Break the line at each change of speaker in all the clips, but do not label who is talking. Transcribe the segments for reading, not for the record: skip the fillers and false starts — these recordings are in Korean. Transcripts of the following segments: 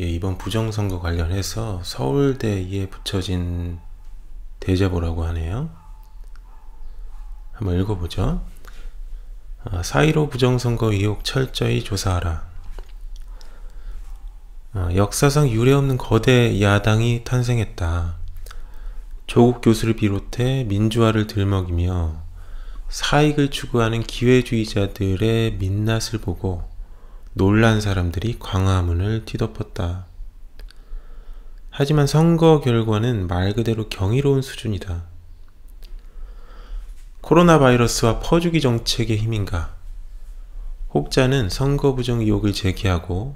예, 이번 부정선거 관련해서 서울대에 붙여진 대제보라고 하네요. 한번 읽어보죠. 4.15 부정선거 의혹 철저히 조사하라. 역사상 유례없는 거대 야당이 탄생했다. 조국 교수를 비롯해 민주화를 들먹이며 사익을 추구하는 기회주의자들의 민낯을 보고 놀란 사람들이 광화문을 뒤덮었다. 하지만 선거 결과는 말 그대로 경이로운 수준이다. 코로나 바이러스와 퍼주기 정책의 힘인가? 혹자는 선거 부정 의혹을 제기하고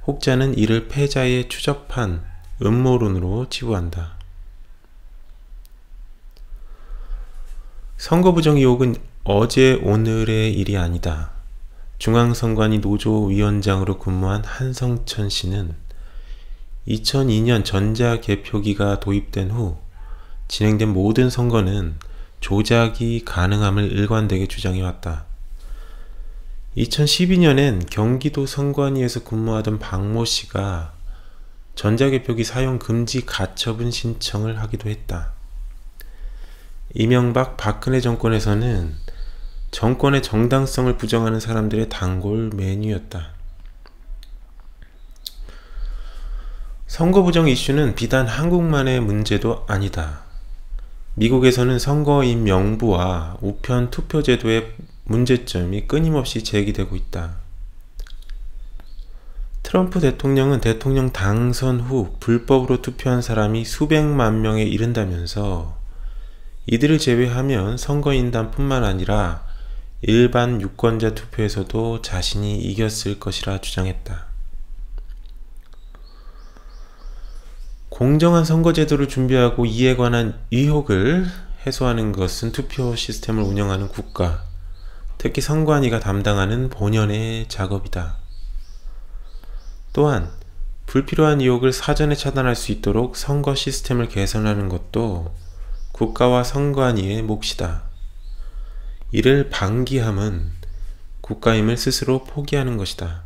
혹자는 이를 패자의 추접한 음모론으로 치부한다. 선거 부정 의혹은 어제 오늘의 일이 아니다. 중앙선관위 노조위원장으로 근무한 한성천 씨는 2002년 전자개표기가 도입된 후 진행된 모든 선거는 조작이 가능함을 일관되게 주장해왔다. 2012년엔 경기도 선관위에서 근무하던 박모 씨가 전자개표기 사용 금지 가처분 신청을 하기도 했다. 이명박 박근혜 정권에서는 정권의 정당성을 부정하는 사람들의 단골 메뉴였다. 선거 부정 이슈는 비단 한국만의 문제도 아니다. 미국에서는 선거인 명부와 우편 투표 제도의 문제점이 끊임없이 제기되고 있다. 트럼프 대통령은 대통령 당선 후 불법으로 투표한 사람이 수백만 명에 이른다면서 이들을 제외하면 선거인단뿐만 아니라 일반 유권자 투표에서도 자신이 이겼을 것이라 주장했다. 공정한 선거제도를 준비하고 이에 관한 의혹을 해소하는 것은 투표 시스템을 운영하는 국가, 특히 선관위가 담당하는 본연의 작업이다. 또한 불필요한 의혹을 사전에 차단할 수 있도록 선거 시스템을 개선하는 것도 국가와 선관위의 몫이다. 이를 방기함은 국가임을 스스로 포기하는 것이다.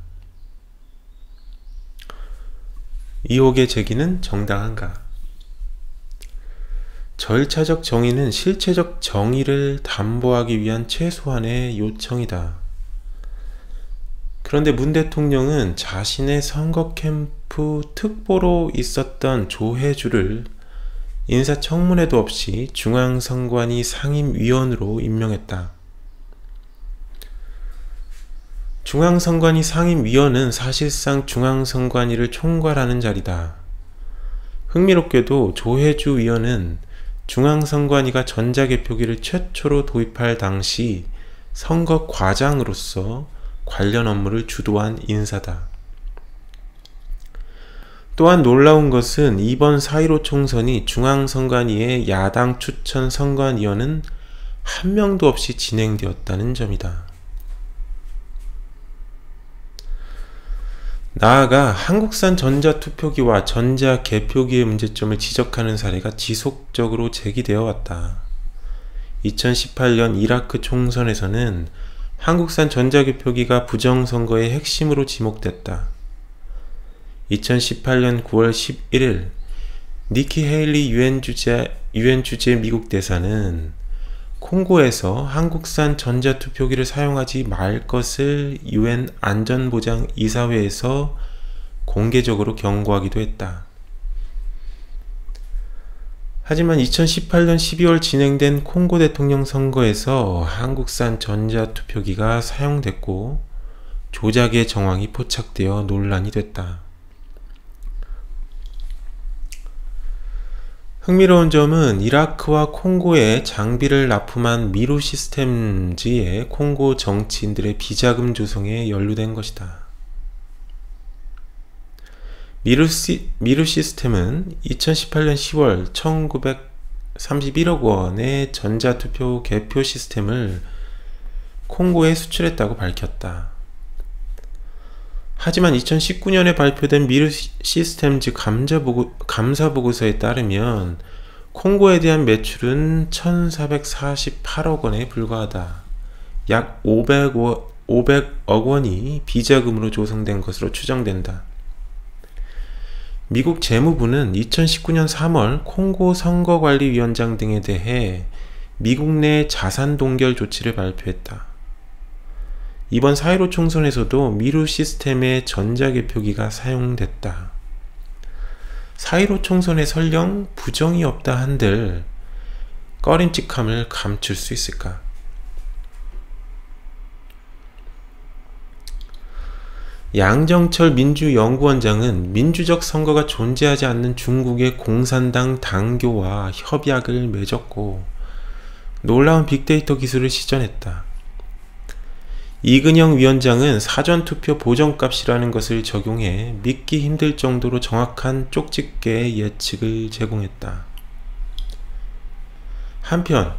의혹의 제기는 정당한가? 절차적 정의는 실체적 정의를 담보하기 위한 최소한의 요청이다. 그런데 문 대통령은 자신의 선거 캠프 특보로 있었던 조혜주를 인사청문회도 없이 중앙선관위 상임위원으로 임명했다. 중앙선관위 상임위원은 사실상 중앙선관위를 총괄하는 자리다. 흥미롭게도 조혜주 위원은 중앙선관위가 전자개표기를 최초로 도입할 당시 선거과장으로서 관련 업무를 주도한 인사다. 또한 놀라운 것은 이번 4.15 총선이 중앙선관위의 야당 추천 선관위원은 한 명도 없이 진행되었다는 점이다. 나아가 한국산 전자투표기와 전자개표기의 문제점을 지적하는 사례가 지속적으로 제기되어 왔다. 2018년 이라크 총선에서는 한국산 전자개표기가 부정선거의 핵심으로 지목됐다. 2018년 9월 11일 니키 헤일리 유엔 주재 미국 대사는 콩고에서 한국산 전자투표기를 사용하지 말 것을 유엔 안전보장 이사회에서 공개적으로 경고하기도 했다. 하지만 2018년 12월 진행된 콩고 대통령 선거에서 한국산 전자투표기가 사용됐고 조작의 정황이 포착되어 논란이 됐다. 흥미로운 점은 이라크와 콩고에 장비를 납품한 미루 시스템즈의 콩고 정치인들의 비자금 조성에 연루된 것이다. 미루 시스템은 2018년 10월 1931억 원의 전자투표 개표 시스템을 콩고에 수출했다고 밝혔다. 하지만 2019년에 발표된 미르 시스템즈 감사보고서에 따르면 콩고에 대한 매출은 1448억 원에 불과하다. 약 500억 원이 비자금으로 조성된 것으로 추정된다. 미국 재무부는 2019년 3월 콩고 선거관리위원장 등에 대해 미국 내 자산 동결 조치를 발표했다. 이번 4.15 총선에서도 미루 시스템의 전자개표기가 사용됐다. 4.15 총선에 설령 부정이 없다 한들 꺼림칙함을 감출 수 있을까? 양정철 민주연구원장은 민주적 선거가 존재하지 않는 중국의 공산당 당교와 협약을 맺었고 놀라운 빅데이터 기술을 시전했다. 이근영 위원장은 사전투표 보정값이라는 것을 적용해 믿기 힘들 정도로 정확한 쪽집게 예측을 제공했다. 한편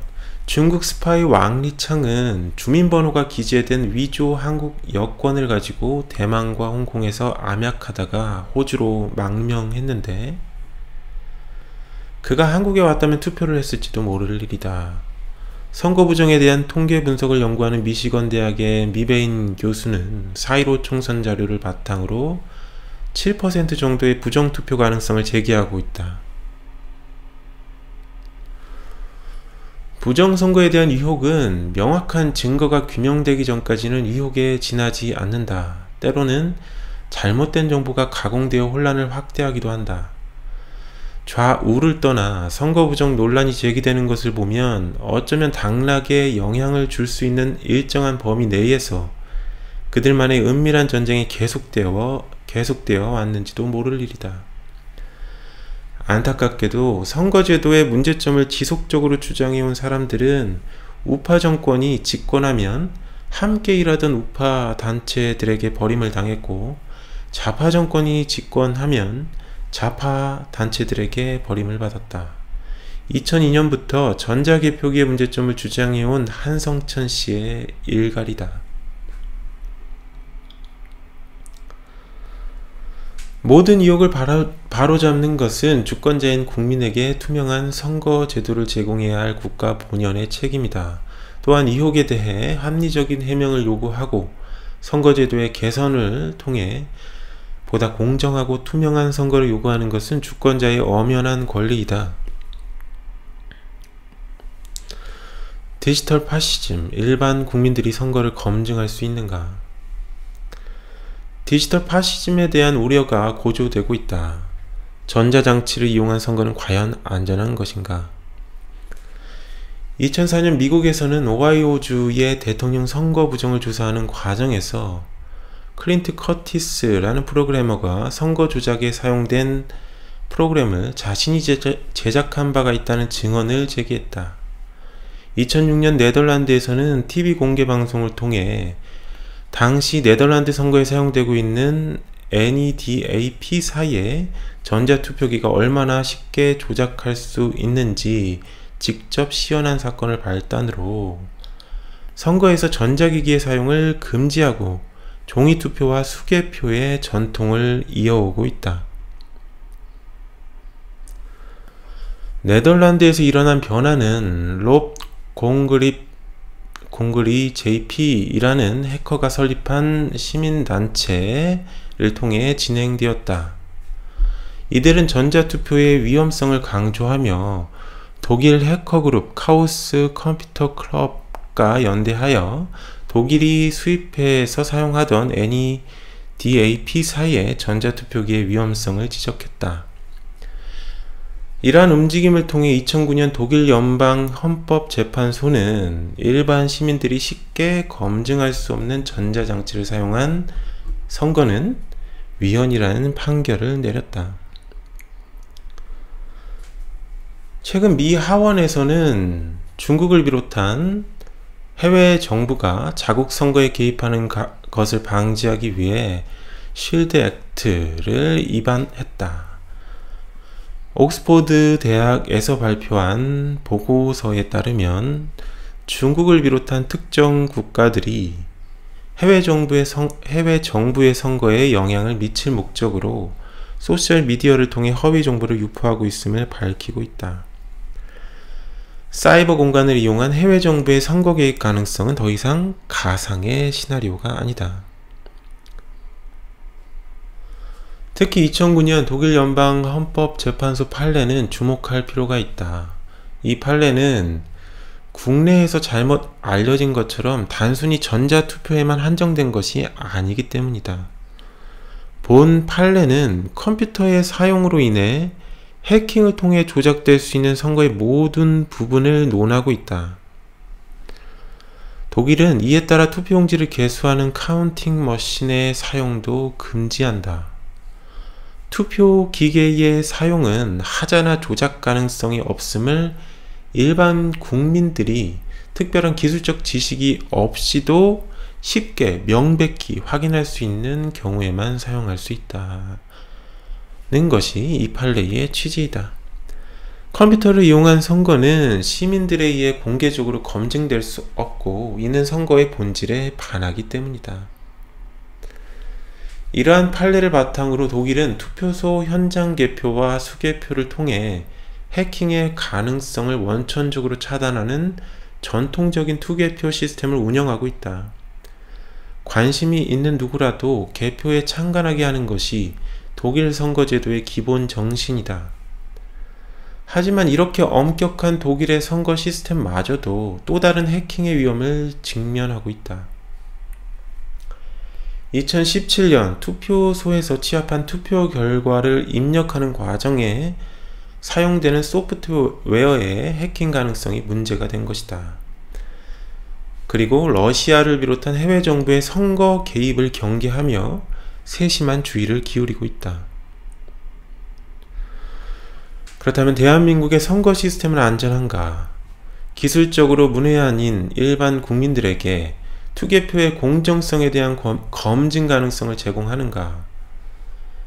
중국 스파이 왕리창은 주민번호가 기재된 위조 한국 여권을 가지고 대만과 홍콩에서 암약하다가 호주로 망명했는데 그가 한국에 왔다면 투표를 했을지도 모를 일이다. 선거 부정에 대한 통계 분석을 연구하는 미시건 대학의 미베인 교수는 4.15 총선 자료를 바탕으로 7% 정도의 부정투표 가능성을 제기하고 있다. 부정선거에 대한 의혹은 명확한 증거가 규명되기 전까지는 의혹에 지나지 않는다. 때로는 잘못된 정보가 가공되어 혼란을 확대하기도 한다. 좌우를 떠나 선거 부정 논란이 제기되는 것을 보면 어쩌면 당락에 영향을 줄 수 있는 일정한 범위 내에서 그들만의 은밀한 전쟁이 계속되어 왔는지도 모를 일이다. 안타깝게도 선거제도의 문제점을 지속적으로 주장해온 사람들은 우파 정권이 집권하면 함께 일하던 우파 단체들에게 버림을 당했고 좌파 정권이 집권하면 좌파 단체들에게 버림을 받았다. 2002년부터 전자개표기의 문제점을 주장해온 한성천 씨의 일갈이다. 모든 의혹을 바로잡는 것은 주권자인 국민에게 투명한 선거 제도를 제공해야 할 국가 본연의 책임이다. 또한 의혹에 대해 합리적인 해명을 요구하고 선거제도의 개선을 통해 보다 공정하고 투명한 선거를 요구하는 것은 주권자의 엄연한 권리이다. 디지털 파시즘, 일반 국민들이 선거를 검증할 수 있는가? 디지털 파시즘에 대한 우려가 고조되고 있다. 전자장치를 이용한 선거는 과연 안전한 것인가? 2004년 미국에서는 오하이오주의 대통령 선거 부정을 조사하는 과정에서 클린트 커티스라는 프로그래머가 선거 조작에 사용된 프로그램을 자신이 제작한 바가 있다는 증언을 제기했다. 2006년 네덜란드에서는 TV 공개 방송을 통해 당시 네덜란드 선거에 사용되고 있는 NEDA P4의 전자투표기가 얼마나 쉽게 조작할 수 있는지 직접 시연한 사건을 발단으로 선거에서 전자기기의 사용을 금지하고 종이투표와 수개표의 전통을 이어오고 있다. 네덜란드에서 일어난 변화는 롭 공그리 JP이라는 해커가 설립한 시민단체를 통해 진행되었다. 이들은 전자투표의 위험성을 강조하며 독일 해커그룹 카오스 컴퓨터 클럽과 연대하여 독일이 수입해서 사용하던 NEDA P4의 전자투표기의 위험성을 지적했다. 이러한 움직임을 통해 2009년 독일 연방 헌법재판소는 일반 시민들이 쉽게 검증할 수 없는 전자장치를 사용한 선거는 위헌이라는 판결을 내렸다. 최근 미 하원에서는 중국을 비롯한 해외 정부가 자국 선거에 개입하는 것을 방지하기 위해 쉴드 액트를 위반했다. 옥스포드 대학에서 발표한 보고서에 따르면 중국을 비롯한 특정 국가들이 해외 정부의 선거에 영향을 미칠 목적으로 소셜미디어를 통해 허위 정보를 유포하고 있음을 밝히고 있다. 사이버 공간을 이용한 해외 정부의 선거 개입 가능성은 더 이상 가상의 시나리오가 아니다. 특히 2009년 독일 연방 헌법재판소 판례는 주목할 필요가 있다. 이 판례는 국내에서 잘못 알려진 것처럼 단순히 전자투표에만 한정된 것이 아니기 때문이다. 본 판례는 컴퓨터의 사용으로 인해 해킹을 통해 조작될 수 있는 선거의 모든 부분을 논하고 있다. 독일은 이에 따라 투표용지를 개수하는 카운팅 머신의 사용도 금지한다. 투표 기계의 사용은 하자나 조작 가능성이 없음을 일반 국민들이 특별한 기술적 지식이 없이도 쉽게 명백히 확인할 수 있는 경우에만 사용할 수 있다는 것이 이 판례의 취지이다. 컴퓨터를 이용한 선거는 시민들에 의해 공개적으로 검증될 수 없고 이는 선거의 본질에 반하기 때문이다. 이러한 판례를 바탕으로 독일은 투표소 현장 개표와 수개표를 통해 해킹의 가능성을 원천적으로 차단하는 전통적인 투개표 시스템을 운영하고 있다. 관심이 있는 누구라도 개표에 참관하게 하는 것이 독일 선거제도의 기본 정신이다. 하지만 이렇게 엄격한 독일의 선거 시스템마저도 또 다른 해킹의 위험을 직면하고 있다. 2017년 투표소에서 취합한 투표 결과를 입력하는 과정에 사용되는 소프트웨어의 해킹 가능성이 문제가 된 것이다. 그리고 러시아를 비롯한 해외 정부의 선거 개입을 경계하며 세심한 주의를 기울이고 있다. 그렇다면 대한민국의 선거 시스템은 안전한가? 기술적으로 문외한인 일반 국민들에게 투개표의 공정성에 대한 검증 가능성을 제공하는가?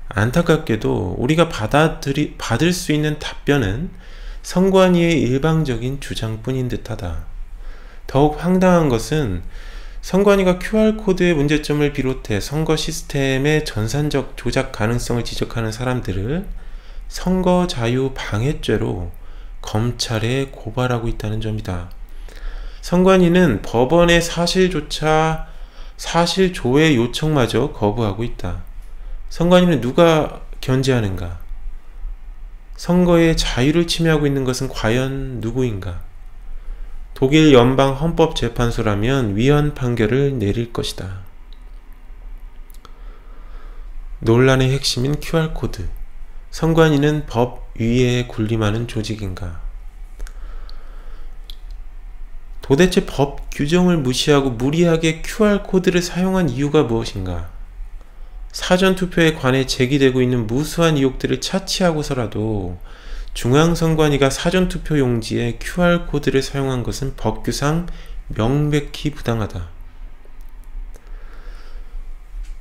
안타깝게도 우리가 받을 수 있는 답변은 선관위의 일방적인 주장뿐인 듯하다. 더욱 황당한 것은 선관위가 QR코드의 문제점을 비롯해 선거 시스템의 전산적 조작 가능성을 지적하는 사람들을 선거 자유 방해죄로 검찰에 고발하고 있다는 점이다. 선관위는 법원의 사실조회 요청마저 거부하고 있다. 선관위는 누가 견제하는가? 선거의 자유를 침해하고 있는 것은 과연 누구인가? 독일 연방 헌법재판소라면 위헌 판결을 내릴 것이다. 논란의 핵심인 QR코드. 선관위는 법 위에 군림하는 조직인가? 도대체 법 규정을 무시하고 무리하게 QR코드를 사용한 이유가 무엇인가? 사전투표에 관해 제기되고 있는 무수한 의혹들을 차치하고서라도 중앙선관위가 사전투표 용지에 QR코드를 사용한 것은 법규상 명백히 부당하다.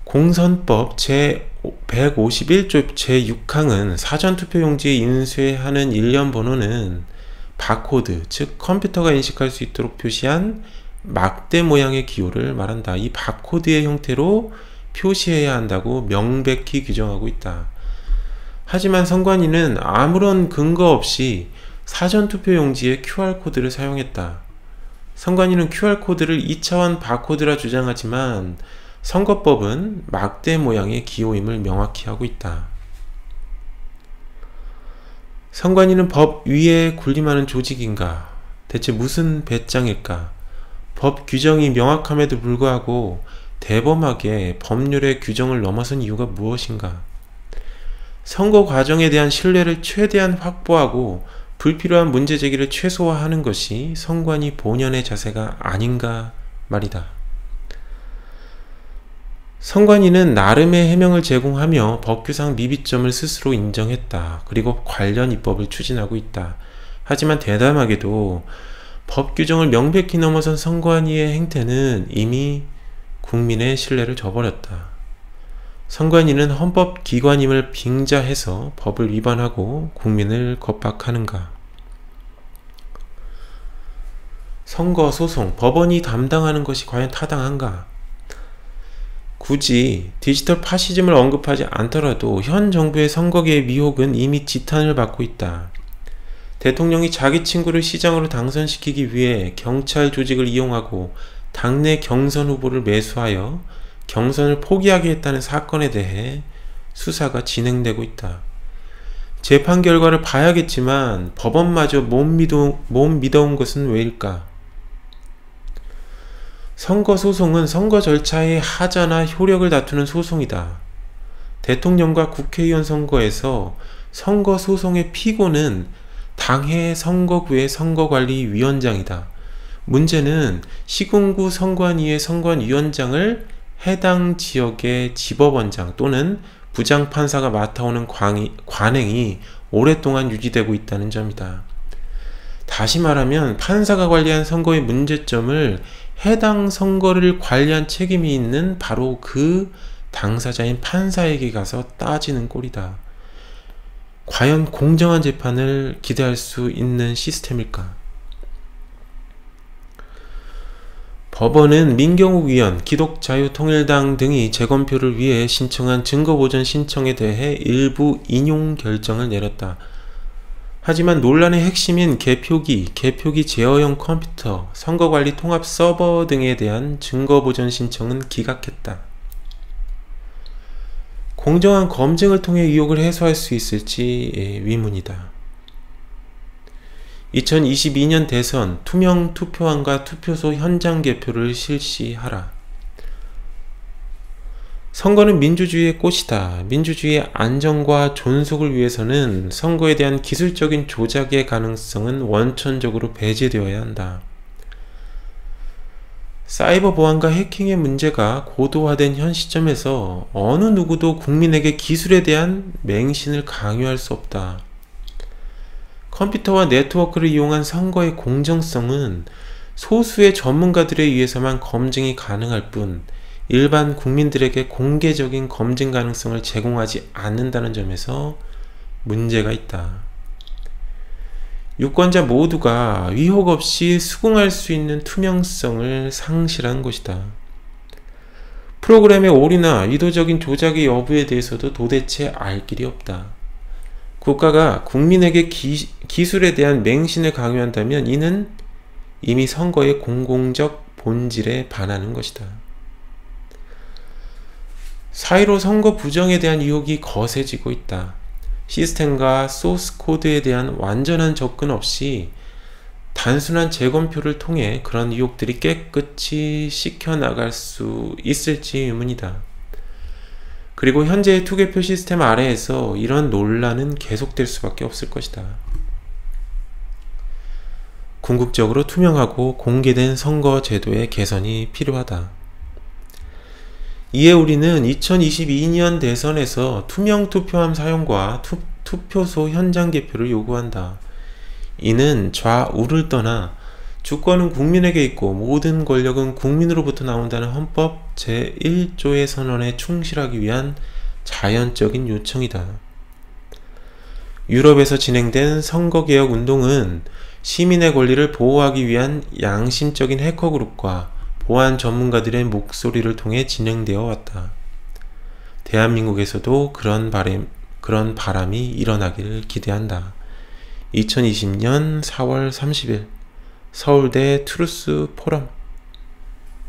공선법 제151조 제6항은 사전투표 용지에 인쇄하는 일련 번호는 바코드, 즉 컴퓨터가 인식할 수 있도록 표시한 막대 모양의 기호를 말한다. 이 바코드의 형태로 표시해야 한다고 명백히 규정하고 있다. 하지만 선관위는 아무런 근거 없이 사전투표 용지에 QR코드를 사용했다. 선관위는 QR코드를 2차원 바코드라 주장하지만 선거법은 막대 모양의 기호임을 명확히 하고 있다. 선관위는 법 위에 군림하는 조직인가? 대체 무슨 배짱일까? 법 규정이 명확함에도 불구하고 대범하게 법률의 규정을 넘어선 이유가 무엇인가? 선거 과정에 대한 신뢰를 최대한 확보하고 불필요한 문제 제기를 최소화하는 것이 선관위 본연의 자세가 아닌가 말이다. 선관위는 나름의 해명을 제공하며 법규상 미비점을 스스로 인정했다. 그리고 관련 입법을 추진하고 있다. 하지만 대담하게도 법 규정을 명백히 넘어선 선관위의 행태는 이미 국민의 신뢰를 저버렸다. 선관위는 헌법기관임을 빙자해서 법을 위반하고 국민을 겁박하는가? 선거소송, 법원이 담당하는 것이 과연 타당한가? 굳이 디지털 파시즘을 언급하지 않더라도 현 정부의 선거개입 의혹은 이미 지탄을 받고 있다. 대통령이 자기 친구를 시장으로 당선시키기 위해 경찰 조직을 이용하고 당내 경선 후보를 매수하여 경선을 포기하게 했다는 사건에 대해 수사가 진행되고 있다. 재판 결과를 봐야겠지만 법원마저 못 믿어온 것은 왜일까? 선거소송은 선거 절차의 하자나 효력을 다투는 소송이다. 대통령과 국회의원 선거에서 선거소송의 피고는 당해 선거구의 선거관리위원장이다. 문제는 시군구 선관위의 선관위원장을 해당 지역의 지법원장 또는 부장판사가 맡아오는 관행이 오랫동안 유지되고 있다는 점이다. 다시 말하면 판사가 관리한 선거의 문제점을 해당 선거를 관리한 책임이 있는 바로 그 당사자인 판사에게 가서 따지는 꼴이다. 과연 공정한 재판을 기대할 수 있는 시스템일까? 법원은 민경욱 의원, 기독자유통일당 등이 재검표를 위해 신청한 증거보전 신청에 대해 일부 인용 결정을 내렸다. 하지만 논란의 핵심인 개표기 제어형 컴퓨터, 선거관리 통합 서버 등에 대한 증거보전 신청은 기각했다. 공정한 검증을 통해 의혹을 해소할 수 있을지 의문이다. 2022년 대선 투명 투표함과 투표소 현장 개표를 실시하라. 선거는 민주주의의 꽃이다. 민주주의의 안정과 존속을 위해서는 선거에 대한 기술적인 조작의 가능성은 원천적으로 배제되어야 한다. 사이버 보안과 해킹의 문제가 고도화된 현 시점에서 어느 누구도 국민에게 기술에 대한 맹신을 강요할 수 없다. 컴퓨터와 네트워크를 이용한 선거의 공정성은 소수의 전문가들에 의해서만 검증이 가능할 뿐 일반 국민들에게 공개적인 검증 가능성을 제공하지 않는다는 점에서 문제가 있다. 유권자 모두가 위혹 없이 수긍할 수 있는 투명성을 상실한 것이다. 프로그램의 오류나 의도적인 조작의 여부에 대해서도 도대체 알 길이 없다. 국가가 국민에게 기술에 대한 맹신을 강요한다면 이는 이미 선거의 공공적 본질에 반하는 것이다. 4.15 선거 부정에 대한 의혹이 거세지고 있다. 시스템과 소스 코드에 대한 완전한 접근 없이 단순한 재검표를 통해 그런 의혹들이 깨끗이 씻겨나갈 수 있을지 의문이다. 그리고 현재의 투개표 시스템 아래에서 이런 논란은 계속될 수밖에 없을 것이다. 궁극적으로 투명하고 공개된 선거 제도의 개선이 필요하다. 이에 우리는 2022년 대선에서 투명 투표함 사용과 투표소 현장 개표를 요구한다. 이는 좌우를 떠나 주권은 국민에게 있고 모든 권력은 국민으로부터 나온다는 헌법 제1조의 선언에 충실하기 위한 자연적인 요청이다. 유럽에서 진행된 선거개혁 운동은 시민의 권리를 보호하기 위한 양심적인 해커 그룹과 보안 전문가들의 목소리를 통해 진행되어 왔다. 대한민국에서도 그런 바람이 일어나기를 기대한다. 2020년 4월 30일 서울대 트루스 포럼